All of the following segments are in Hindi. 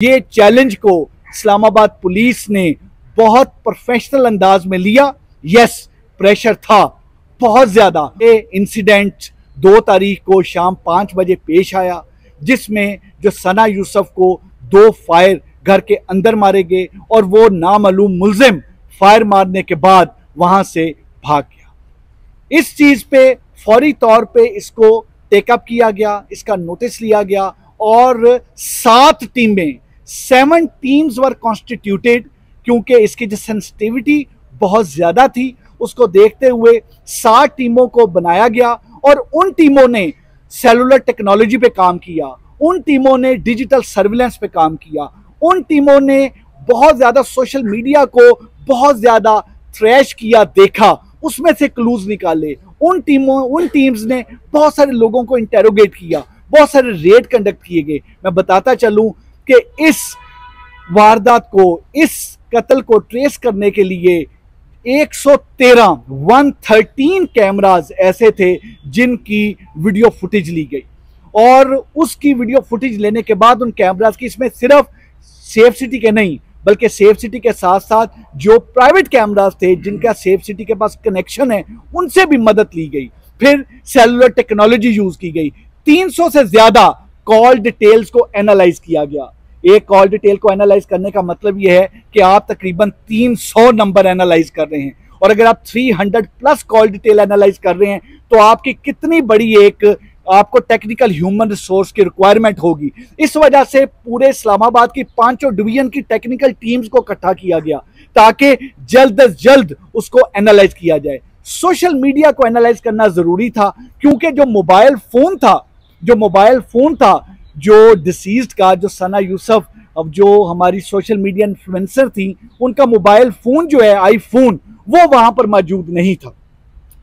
ये चैलेंज को इस्लामाबाद पुलिस ने बहुत प्रोफेशनल अंदाज में लिया। यस, प्रेशर था बहुत ज्यादा। ये इंसिडेंट 2 तारीख को शाम 5 बजे पेश आया, जिसमें जो सना यूसुफ को 2 फायर घर के अंदर मारे गए और वो नामालूम मुल्जिम फायर मारने के बाद वहां से भाग गया। इस चीज पे फौरी तौर पे इसको टेकअप किया गया, इसका नोटिस लिया गया और 7 टीम्स वर कॉन्स्टिट्यूटेड, क्योंकि इसकी जो सेंसिटिविटी बहुत ज्यादा थी उसको देखते हुए 7 टीमों को बनाया गया और उन टीमों ने सेलुलर टेक्नोलॉजी पे काम किया, उन टीमों ने डिजिटल सर्विलेंस पे काम किया, उन टीमों ने बहुत ज्यादा सोशल मीडिया को बहुत ज्यादा ट्रैश किया, देखा, उसमें से क्लूज निकाले। उन टीम्स ने बहुत सारे लोगों को इंटेरोगेट किया, बहुत सारे रेड कंडक्ट किए गए। मैं बताता चलूं कि इस वारदात को, इस कत्ल को ट्रेस करने के लिए 113 कैमरास ऐसे थे जिनकी वीडियो फुटेज ली गई और उसकी वीडियो फुटेज लेने के बाद उन कैमरास की, इसमें सिर्फ सेफ सिटी के नहीं बल्कि सेफ सिटी के साथ साथ जो प्राइवेट कैमरास थे जिनका सेफ सिटी के पास कनेक्शन है उनसे भी मदद ली गई। फिर सेलुलर टेक्नोलॉजी यूज की गई। 300 से ज्यादा कॉल डिटेल्स को एनालाइज किया गया। एक कॉल डिटेल को एनालाइज करने का मतलब यह है कि आप तकरीबन 300 नंबर एनालाइज कर रहे हैं और अगर आप 300 प्लस कॉल डिटेल एनालाइज कर रहे हैं तो आपकी कितनी बड़ी एक आपको टेक्निकल ह्यूमन रिसोर्स की रिक्वायरमेंट होगी। इस वजह से पूरे इस्लामाबाद की 5 डिवीजन की टेक्निकल टीम्स को इकट्ठा किया गया ताकि जल्द अज जल्द उसको एनालाइज किया जाए। सोशल मीडिया को एनालाइज करना जरूरी था क्योंकि जो मोबाइल फोन था जो डिसीज्ड का, जो सना यूसुफ, अब जो हमारी सोशल मीडिया इन्फ्लुएंसर थी, उनका मोबाइल फोन जो है आईफोन, वो वहां पर मौजूद नहीं था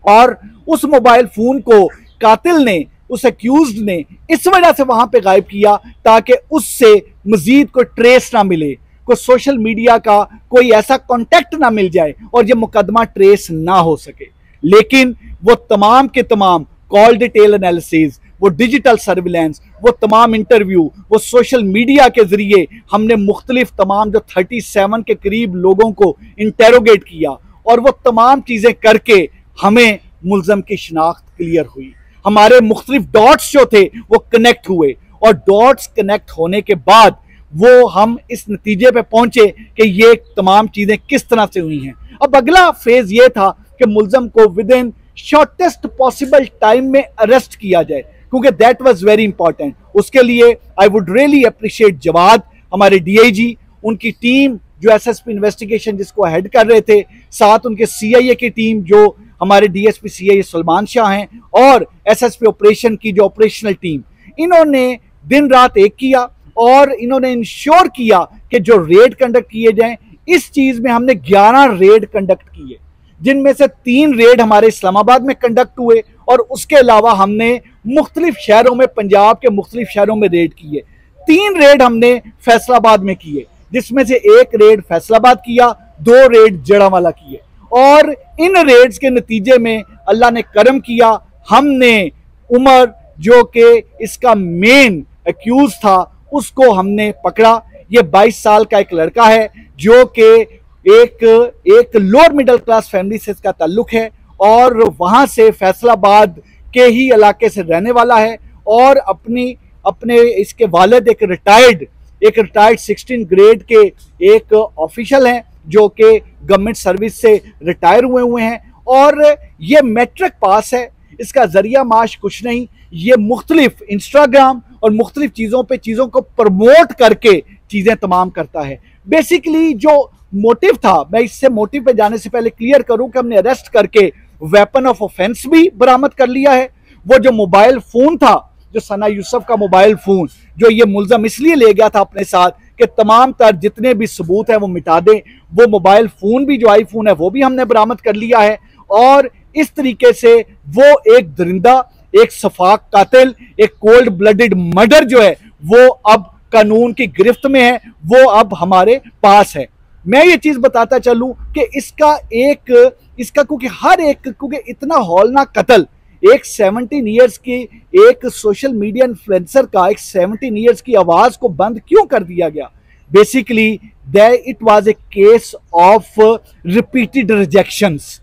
और उस मोबाइल फोन को कातिल ने, उस अक्यूज्ड ने इस वजह से वहां पे गायब किया ताकि उससे मजीद कोई ट्रेस ना मिले, कोई सोशल मीडिया का कोई ऐसा कॉन्टेक्ट ना मिल जाए और ये मुकदमा ट्रेस ना हो सके। लेकिन वो तमाम के तमाम कॉल डिटेल एनालिसिस, वो डिजिटल सर्विलेंस, वो तमाम इंटरव्यू, वो सोशल मीडिया के जरिए हमने मुख्तलिफ तमाम जो 37 के करीब लोगों को इंटेरोगेट किया और वो तमाम चीजें करके हमें मुल्ज़म की शिनाख्त क्लियर हुई। हमारे मुख्तलिफ डॉट्स जो थे वो कनेक्ट हुए और डॉट्स कनेक्ट होने के बाद वो हम इस नतीजे पे पहुंचे कि ये तमाम चीजें किस तरह से हुई हैं। अब अगला फेज ये था कि मुल्ज़म को within shortest possible time में अरेस्ट किया जाए, क्योंकि दैट वाज वेरी इंपॉर्टेंट। उसके लिए I would really appreciate Jawad, हमारे डीआईजी, उनकी टीम जो एसएसपी इन्वेस्टिगेशन जिसको हेड कर रहे थे, साथ उनके सीआईए की टीम जो हमारे डीएसपी सीआईए सलमान शाह हैं और एसएसपी ऑपरेशन की जो ऑपरेशनल टीम, इन्होंने दिन रात एक किया और इन्होंने इंश्योर किया कि जो रेड कंडक्ट किए जाएं। इस चीज में हमने 11 रेड कंडक्ट किए, जिनमें से 3 रेड हमारे इस्लामाबाद में कंडक्ट हुए और उसके अलावा हमने मुख्तलिफ शहरों में, पंजाब के मुख्तलिफ शहरों में रेड किए। 3 रेड हमने फैसलाबाद में किए, जिसमें से 1 रेड फैसलाबाद किया, 2 रेड जड़ावाला किए और इन रेड्स के नतीजे में अल्लाह ने करम किया, हमने उमर जो कि इसका मेन एक्यूज था उसको हमने पकड़ा। ये 22 साल का एक लड़का है जो कि एक लोअर मिडिल क्लास फैमिली से इसका ताल्लुक है और वहां से फैसलाबाद के ही इलाके से रहने वाला है और अपने इसके वालिद एक रिटायर्ड 16 ग्रेड के एक ऑफिशियल हैं जो कि गवर्नमेंट सर्विस से रिटायर हुए हैं और ये मैट्रिक पास है। इसका जरिया माश कुछ नहीं, ये मुख्तलिफ इंस्टाग्राम और मुख्तलिफ चीज़ों को प्रमोट करके चीज़ें तमाम करता है। बेसिकली जो मोटिव था, मैं इससे मोटिव पे जाने से पहले क्लियर करूं कि हमने अरेस्ट करके वेपन ऑफ ऑफेंस भी बरामद कर लिया है। वो जो मोबाइल फोन था, जो सना यूसुफ का मोबाइल फोन, जो ये मुल्ज़म इसलिए ले गया था अपने साथ कि तमाम तर जितने भी सबूत हैं वो मिटा दें, वो मोबाइल फोन भी, जो आईफोन है, वो भी हमने बरामद कर लिया है। और इस तरीके से वो एक दरिंदा, एक सफाक कातिल, एक कोल्ड ब्लडेड मर्डर जो है वो अब कानून की गिरफ्त में है, वो अब हमारे पास है। मैं ये चीज बताता चलूं कि इसका क्योंकि इतना हौलनाक कत्ल एक 17 ईयर्स की एक सोशल मीडिया इन्फ्लुएंसर का एक 17 ईयर्स की आवाज को बंद क्यों कर दिया गया? Basically it was a case of repeated rejections.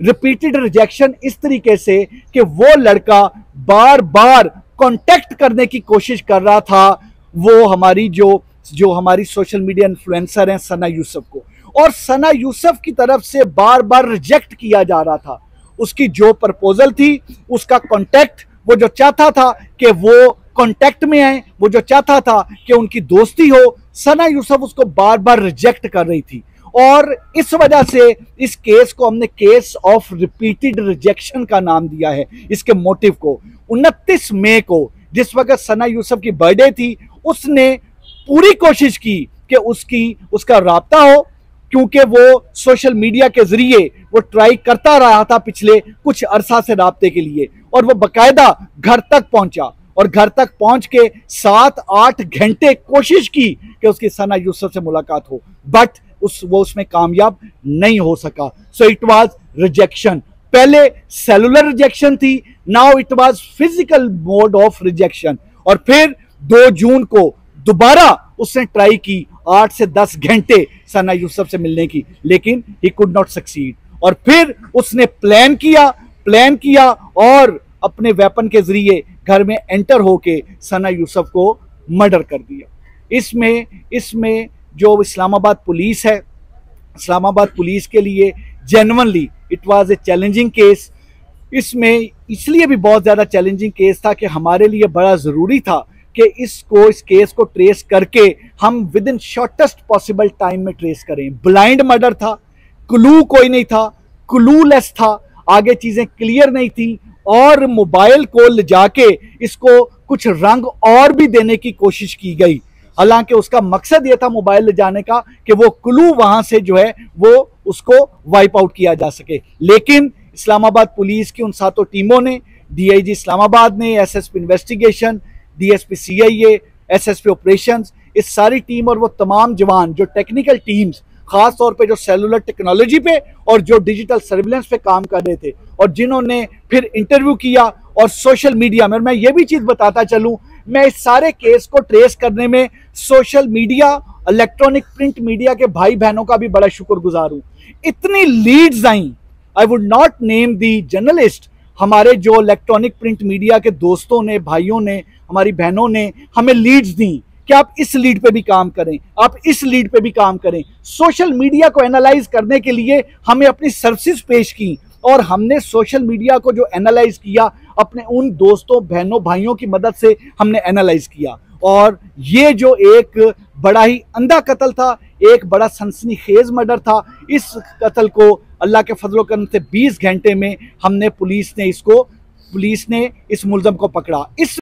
Repeated rejection इस तरीके से कि वो लड़का बार बार कांटेक्ट करने की कोशिश कर रहा था वो हमारी जो हमारी सोशल मीडिया इन्फ्लुएंसर हैं सना यूसुफ को, और सना यूसुफ की तरफ से बार बार रिजेक्ट किया जा रहा था। उसकी जो प्रपोजल थी, उसका कांटेक्ट, वो जो चाहता था कि वो कांटेक्ट में आए, वो जो चाहता था कि उनकी दोस्ती हो, सना यूसुफ उसको बार बार रिजेक्ट कर रही थी। और इस वजह से इस केस को हमने केस ऑफ रिपीटेड रिजेक्शन का नाम दिया है इसके मोटिव को। 29 मई को जिस वक्त सना यूसुफ की बर्थडे थी, उसने पूरी कोशिश की कि उसका राब्ता हो, क्योंकि वो सोशल मीडिया के जरिए वो ट्राई करता रहा था पिछले कुछ अरसा से राब्ते के लिए, और वो बकायदा घर तक पहुंचा और घर तक पहुंच के 7-8 घंटे कोशिश की कि उसकी सना यूसुफ से मुलाकात हो, बट वो उसमें कामयाब नहीं हो सका। So it was rejection. पहले सेलुलर रिजेक्शन थी, now it was physical mode of rejection. और फिर 2 जून को दोबारा उसने ट्राई की 8 से 10 घंटे सना यूसुफ से मिलने की, लेकिन ही कुड नॉट सक्सीड। और फिर उसने प्लान किया और अपने वेपन के जरिए घर में एंटर होके सना यूसुफ को मर्डर कर दिया। इसमें जो इस्लामाबाद पुलिस है, इस्लामाबाद पुलिस के लिए genuinely it was a challenging case. इसमें इसलिए भी बहुत ज़्यादा चैलेंजिंग केस था कि हमारे लिए बड़ा ज़रूरी था कि इस केस को ट्रेस करके हम with in shortest possible time में ट्रेस करें। ब्लाइंड मर्डर था, क्लू कोई नहीं था, क्लूलेस था, आगे चीज़ें क्लियर नहीं थी, और मोबाइल को ले जाके इसको कुछ रंग और भी देने की कोशिश की गई। हालांकि उसका मकसद यह था मोबाइल ले जाने का कि वो क्लू वहां से जो है वो उसको वाइप आउट किया जा सके। लेकिन इस्लामाबाद पुलिस की उन 7 टीमों ने, डीआईजी इस्लामाबाद ने, SSP investigation, DSP CIA, SSP operations, इस सारी टीम और वो तमाम जवान जो टेक्निकल टीम्स खास तौर पे जो सेलुलर टेक्नोलॉजी पे और जो डिजिटल सर्विलेंस पे काम कर रहे थे, और जिन्होंने फिर इंटरव्यू किया और सोशल मीडिया में, मैं ये भी चीज़ बताता चलूँ, मैं इस सारे केस को ट्रेस करने में social media, electronic print media के भाई बहनों का भी बड़ा शुक्रगुजार हूँ। इतनी लीड्स आई, I would not name the journalist, हमारे जो इलेक्ट्रॉनिक प्रिंट मीडिया के दोस्तों ने, भाइयों ने, हमारी बहनों ने हमें लीड्स दी कि आप इस लीड पे भी काम करें, आप इस लीड पे भी काम करें। सोशल मीडिया को एनालाइज करने के लिए हमें अपनी सर्विसेज पेश की, और हमने सोशल मीडिया को जो एनालाइज किया अपने उन दोस्तों, बहनों, भाइयों की मदद से हमने एनालाइज किया। और ये जो एक बड़ा ही अंधा कत्ल था, एक बड़ा सनसनीखेज मर्डर था, इस कत्ल को अल्लाह के फजलो करम से 20 घंटे में पुलिस ने इस मुलजम को पकड़ा। इस